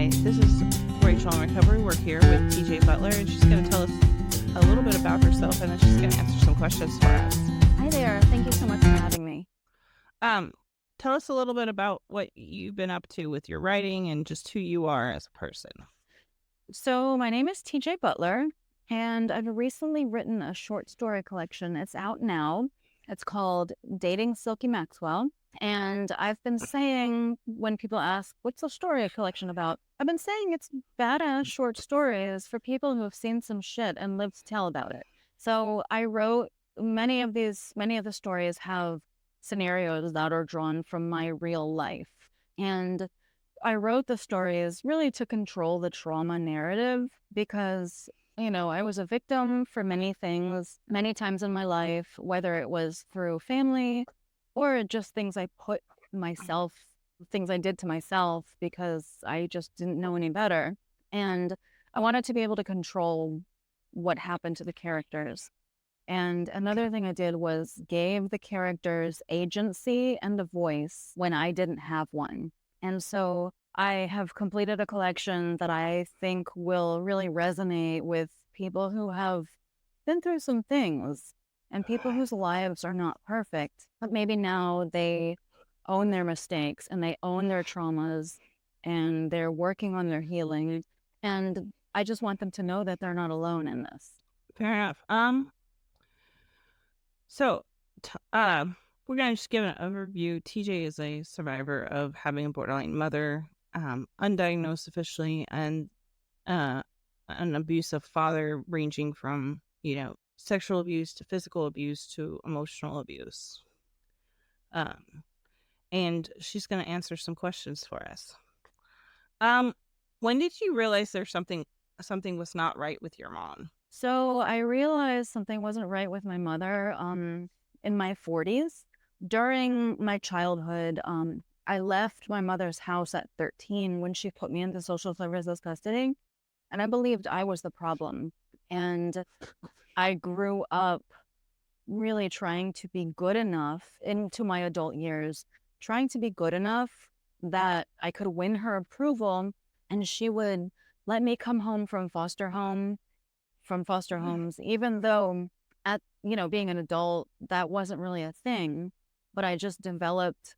Hi, this is Rachel on Recovery. We're here with TJ Butler, and she's going to tell us a little bit about herself, and then she's going to answer some questions for us. Hi there. Thank you so much for having me. Tell us a little bit about what you've been up to with your writing and just who you are as a person. So, my name is TJ Butler, and I've recently written a short story collection. It's out now. It's called Dating Silky Maxwell. And I've been saying, when people ask, what's the story collection about? I've been saying it's badass short stories for people who have seen some shit and lived to tell about it. So I wrote many of the stories have scenarios that are drawn from my real life. And I wrote the stories really to control the trauma narrative because, I was a victim for many things, many times in my life, whether it was through family or just things things I did to myself because I just didn't know any better. And I wanted to be able to control what happened to the characters. And another thing I did was gave the characters agency and a voice when I didn't have one. And so I have completed a collection that I think will really resonate with people who have been through some things and people whose lives are not perfect, but maybe now they own their mistakes and they own their traumas and they're working on their healing. And I just want them to know that they're not alone in this. Fair enough. So, we're going to just give an overview. TJ is a survivor of having a borderline mother, undiagnosed officially, and an abusive father ranging from, sexual abuse to physical abuse to emotional abuse. And she's going to answer some questions for us. When did you realize there's something was not right with your mom? So I realized something wasn't right with my mother in my 40s. During my childhood, I left my mother's house at 13 when she put me into social services custody. And I believed I was the problem. And I grew up really trying to be good enough into my adult years, trying to be good enough that I could win her approval and she would let me come home from foster homes, even though being an adult, that wasn't really a thing, but I just developed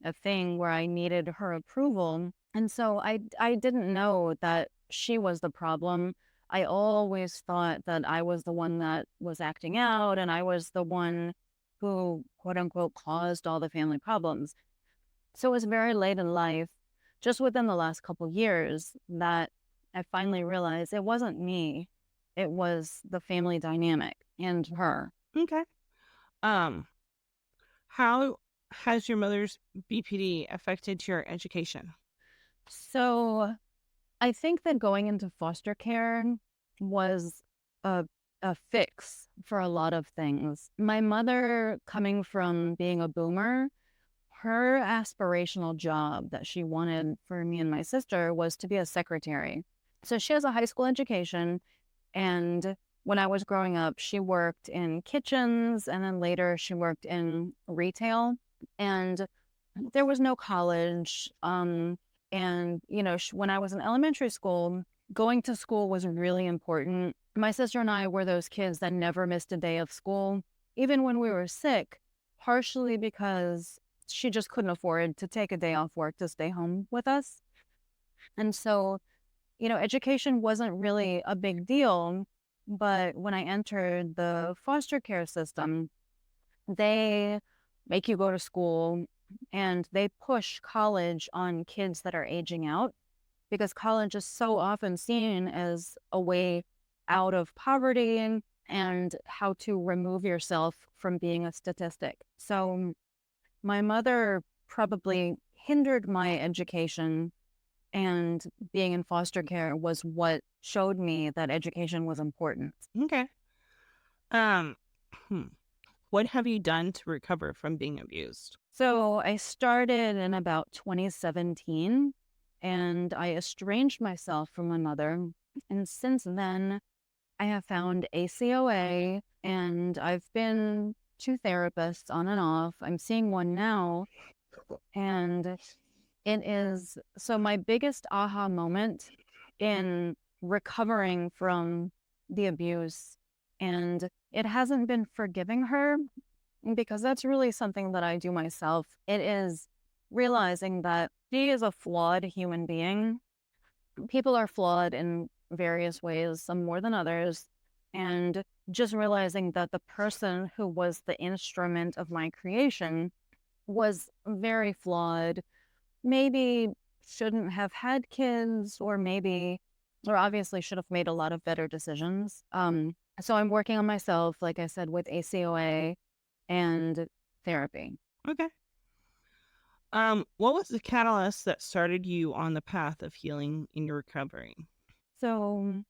a thing where I needed her approval. And so I didn't know that she was the problem. I always thought that I was the one that was acting out and I was the one who, quote unquote, caused all the family problems. So it was very late in life, just within the last couple years, that I finally realized it wasn't me. It was the family dynamic and her. Okay. How has your mother's BPD affected your education? So I think that going into foster care was a fix for a lot of things. My mother, coming from being a boomer, her aspirational job that she wanted for me and my sister was to be a secretary. So she has a high school education. And when I was growing up, she worked in kitchens and then later she worked in retail. And there was no college. When I was in elementary school, going to school was really important. My sister and I were those kids that never missed a day of school, even when we were sick, partially because she just couldn't afford to take a day off work to stay home with us. And so, education wasn't really a big deal. But when I entered the foster care system, they make you go to school and they push college on kids that are aging out because college is so often seen as a way out of poverty and how to remove yourself from being a statistic. So my mother probably hindered my education, and being in foster care was what showed me that education was important. Okay. Um, what have you done to recover from being abused? So I started in about 2017 and I estranged myself from my mother. And since then, I have found ACOA and I've been to therapists on and off. I'm seeing one now. And It is so my biggest aha moment in recovering from the abuse, and it hasn't been forgiving her because that's really something that I do myself. It is realizing that she is a flawed human being. People are flawed in various ways, some more than others. And just realizing that the person who was the instrument of my creation was very flawed, maybe shouldn't have had kids, or maybe, or obviously should have made a lot of better decisions. So I'm working on myself, like I said, with ACOA and therapy. Okay. What was the catalyst that started you on the path of healing in your recovery? So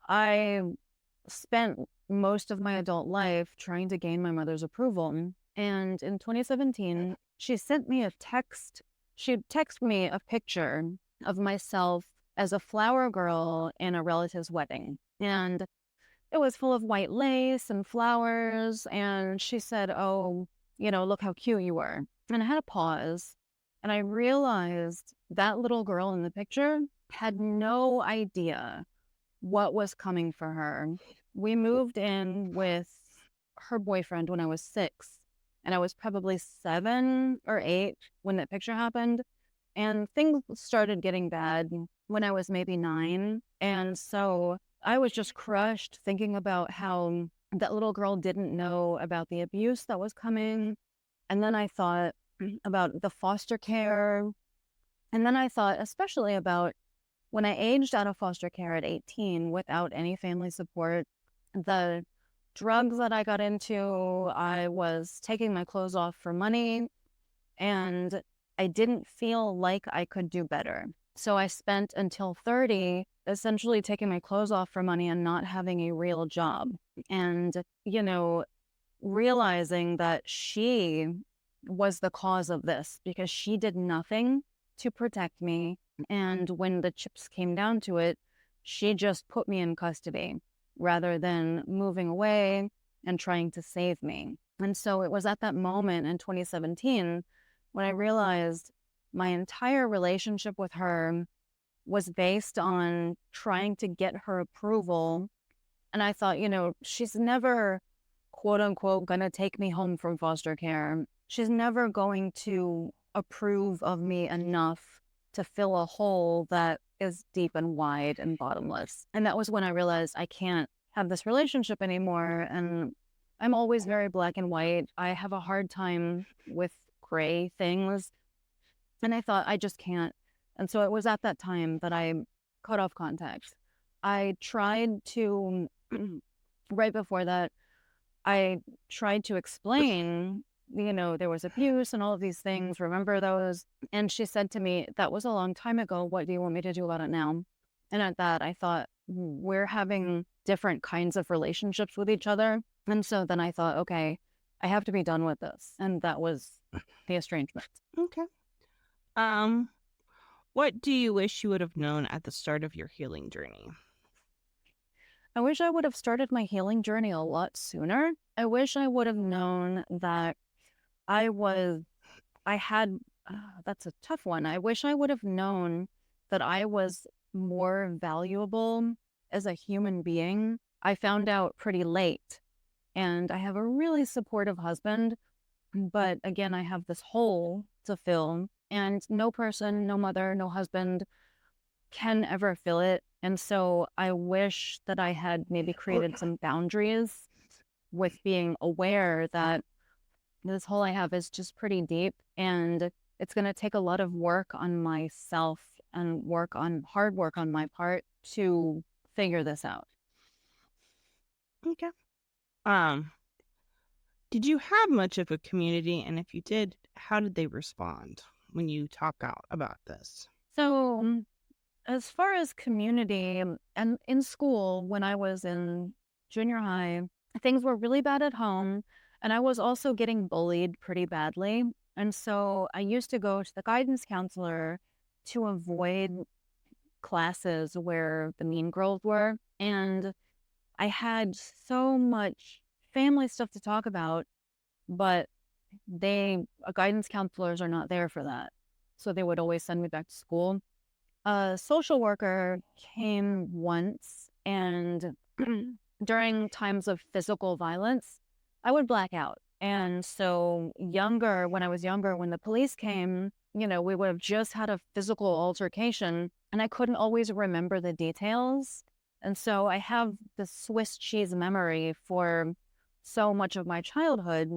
I spent most of my adult life trying to gain my mother's approval. And in 2017, she sent me a text. She'd text me a picture of myself as a flower girl in a relative's wedding. And it was full of white lace and flowers. And she said, "Oh, look how cute you were." And I had a pause. And I realized that little girl in the picture had no idea what was coming for her. We moved in with her boyfriend when I was 6, and I was probably 7 or 8 when that picture happened. And things started getting bad when I was maybe 9. And so I was just crushed thinking about how that little girl didn't know about the abuse that was coming. And then I thought about the foster care. And then I thought especially about when I aged out of foster care at 18 without any family support, the drugs that I got into, I was taking my clothes off for money, and I didn't feel like I could do better. So I spent until 30 essentially taking my clothes off for money and not having a real job. And, realizing that she was the cause of this because she did nothing to protect me. And when the chips came down to it, she just put me in custody rather than moving away and trying to save me. And so it was at that moment in 2017 when I realized my entire relationship with her was based on trying to get her approval. And I thought, she's never, quote unquote, gonna take me home from foster care. She's never going to approve of me enough to fill a hole that is deep and wide and bottomless. And that was when I realized I can't have this relationship anymore. And I'm always very black and white. I have a hard time with gray things. And I thought, I just can't. And so it was at that time that I cut off contact. I tried to, right before that, I tried to explain, there was abuse and all of these things. Remember those? And she said to me, "That was a long time ago. What do you want me to do about it now?" And at that, I thought, we're having different kinds of relationships with each other. And so then I thought, okay, I have to be done with this. And that was the estrangement. Okay. Um, what do you wish you would have known at the start of your healing journey? I wish I would have started my healing journey a lot sooner. I wish I would have known that I was, I had, that's a tough one. I wish I would have known that I was more valuable as a human being. I found out pretty late, and I have a really supportive husband. But again, I have this hole to fill, and no person, no mother, no husband can ever fill it. And so I wish that I had maybe created some boundaries with being aware that this hole I have is just pretty deep, and it's going to take a lot of work on myself and hard work on my part to figure this out. Okay. Um, did you have much of a community? And if you did, how did they respond when you talk out about this? So, as far as community, and in school, when I was in junior high, things were really bad at home. And I was also getting bullied pretty badly. And so I used to go to the guidance counselor to avoid classes where the mean girls were. And I had so much family stuff to talk about, but guidance counselors are not there for that. so they would always send me back to school. A social worker came once, and during times of physical violence, I would black out. And so, when I was younger, when the police came, we would have just had a physical altercation, and I couldn't always remember the details. And so, I have the Swiss cheese memory for so much of my childhood.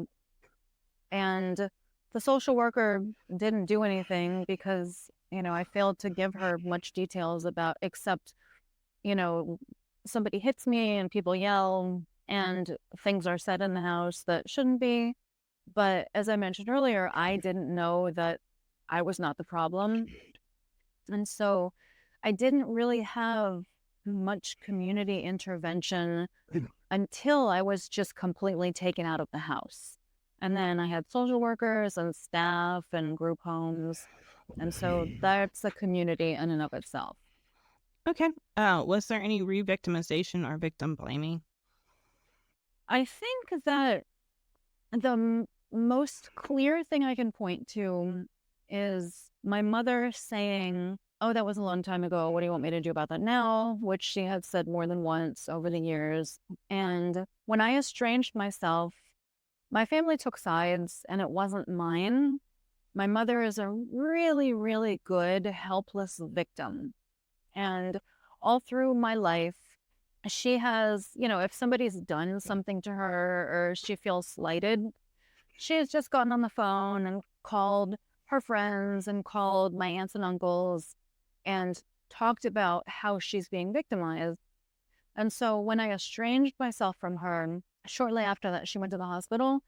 And the social worker didn't do anything because, I failed to give her much details about, except, you know, somebody hits me and people yell and things are said in the house that shouldn't be. But as I mentioned earlier, I didn't know that I was not the problem. And so I didn't really have much community intervention until I was just completely taken out of the house. And then I had social workers and staff and group homes. And so that's a community in and of itself. Okay. Was there any re-victimization or victim blaming? I think that the most clear thing I can point to is my mother saying, "Oh, that was a long time ago. What do you want me to do about that now?" Which she had said more than once over the years. And when I estranged myself, my family took sides and it wasn't mine. My mother is a really, really good, helpless victim. And all through my life, she has, if somebody's done something to her or she feels slighted, she has just gotten on the phone and called her friends and called my aunts and uncles and talked about how she's being victimized. And so when I estranged myself from her, shortly after that, she went to the hospital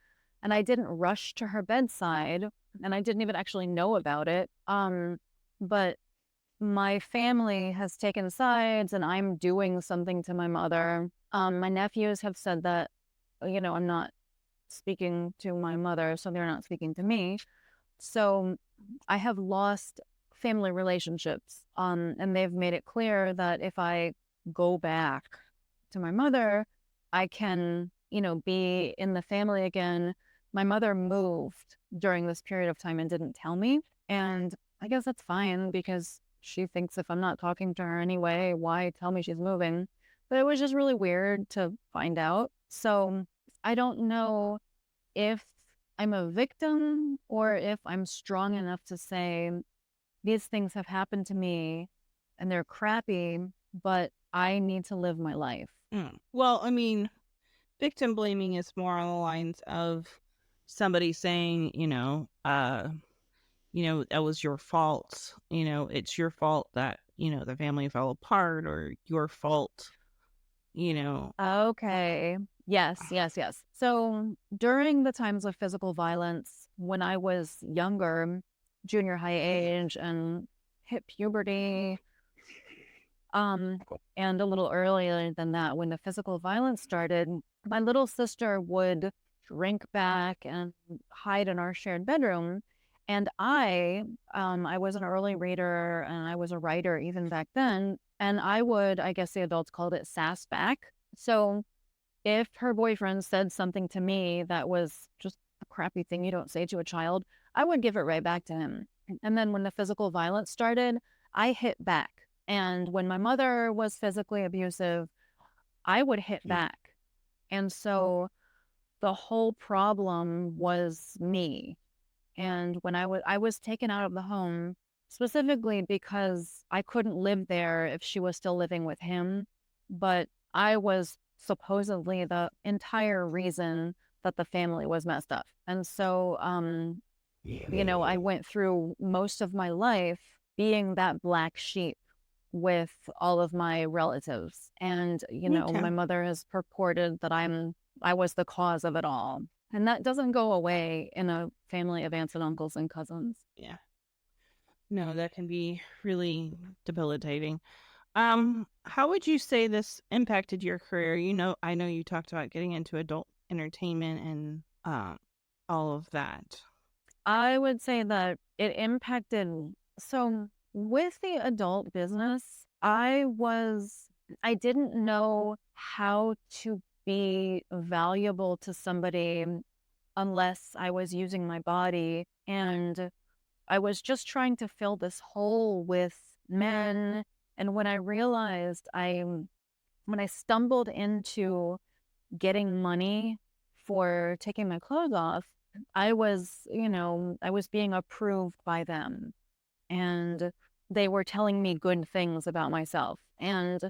and I didn't rush to her bedside and I didn't even actually know about it. But my family has taken sides and I'm doing something to my mother. My nephews have said that, I'm not speaking to my mother, so they're not speaking to me. So I have lost family relationships. And they've made it clear that if I go back to my mother, I can, be in the family again. My mother moved during this period of time and didn't tell me. And I guess that's fine because she thinks if I'm not talking to her anyway, why tell me she's moving? But it was just really weird to find out. So I don't know if I'm a victim or if I'm strong enough to say these things have happened to me and they're crappy, but I need to live my life. Well, I mean, victim blaming is more on the lines of somebody saying, that was your fault. It's your fault that, the family fell apart or your fault, you know. Okay. Yes, yes, yes. So during the times of physical violence, when I was younger, junior high age and hit puberty, and a little earlier than that, when the physical violence started, my little sister would drink back and hide in our shared bedroom. And I was an early reader and I was a writer even back then. And I would, I guess the adults called it sass back. So if her boyfriend said something to me that was just a crappy thing you don't say to a child, I would give it right back to him. And then when the physical violence started, I hit back. And when my mother was physically abusive, I would hit back. And so the whole problem was me. And when I was taken out of the home specifically because I couldn't live there if she was still living with him, but I was supposedly the entire reason that the family was messed up. And so I went through most of my life being that black sheep with all of my relatives. And, Okay. my mother has purported that I was the cause of it all. And that doesn't go away in a family of aunts and uncles and cousins. Yeah. No, that can be really debilitating. How would you say this impacted your career? I know you talked about getting into adult entertainment and all of that. I would say that it impacted. So with the adult business, I didn't know how to be valuable to somebody unless I was using my body. And I was just trying to fill this hole with men. And when I realized when I stumbled into getting money for taking my clothes off, I was being approved by them. And they were telling me good things about myself. And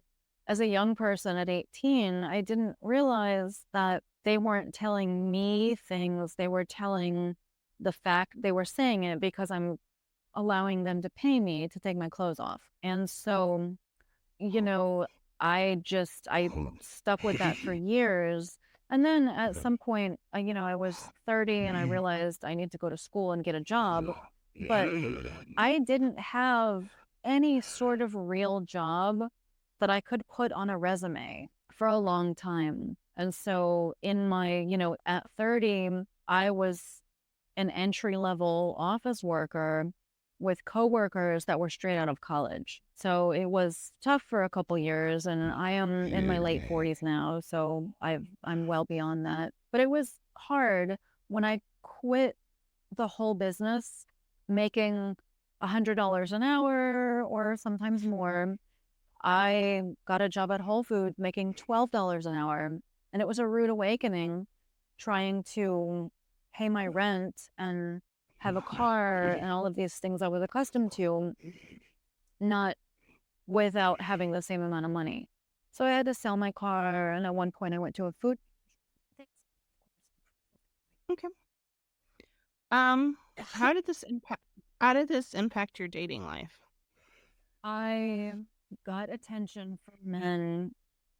as a young person at 18, I didn't realize that they weren't telling me things. They were saying it because I'm allowing them to pay me to take my clothes off. And so, you know, I stuck with that for years. And then at some point, I was 30 and I realized I need to go to school and get a job. But I didn't have any sort of real job that I could put on a resume for a long time. And so at 30, I was an entry level office worker with coworkers that were straight out of college. So it was tough for a couple years, and I am in my late 40s now, so I'm well beyond that. But it was hard when I quit the whole business, making $100 an hour or sometimes more. I got a job at Whole Foods making $12 an hour, and it was a rude awakening trying to pay my rent and have a car and all of these things I was accustomed to, not without having the same amount of money. So I had to sell my car, and at one point I went to a food. Okay. How did this impact your dating life? I got attention from men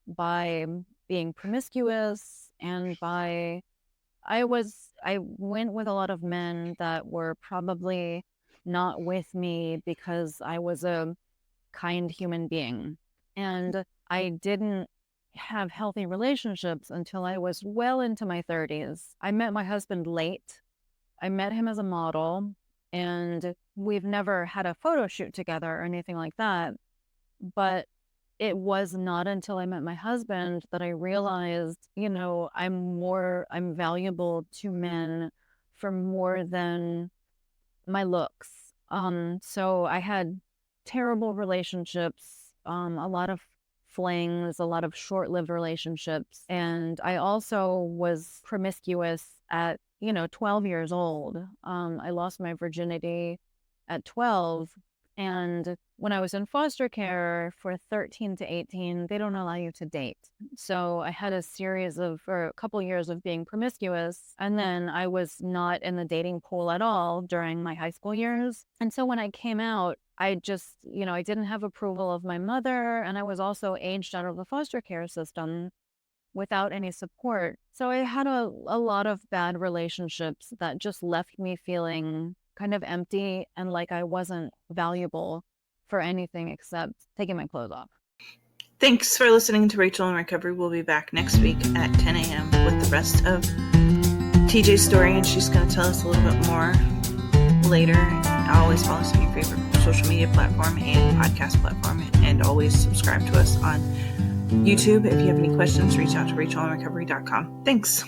by being promiscuous and I went with a lot of men that were probably not with me because I was a kind human being. And I didn't have healthy relationships until I was well into my 30s. I met my husband late. I met him as a model, and we've never had a photo shoot together or anything like that. But it was not until I met my husband that I realized, I'm valuable to men for more than my looks. So I had terrible relationships, a lot of flings, a lot of short-lived relationships. And I also was promiscuous at, 12 years old. I lost my virginity at 12. And when I was in foster care for 13 to 18, they don't allow you to date. So I had a couple years of being promiscuous. And then I was not in the dating pool at all during my high school years. And so when I came out, I just, I didn't have approval of my mother. And I was also aged out of the foster care system without any support. So I had a lot of bad relationships that just left me feeling kind of empty and like I wasn't valuable for anything except taking my clothes off. Thanks for listening to Rachel in Recovery. We'll be back next week at 10 a.m. with the rest of TJ's story, and she's going to tell us a little bit more later. Always follow us on your favorite social media platform and podcast platform, and always subscribe to us on YouTube. If you have any questions, reach out to rachelinrecovery.com. Thanks.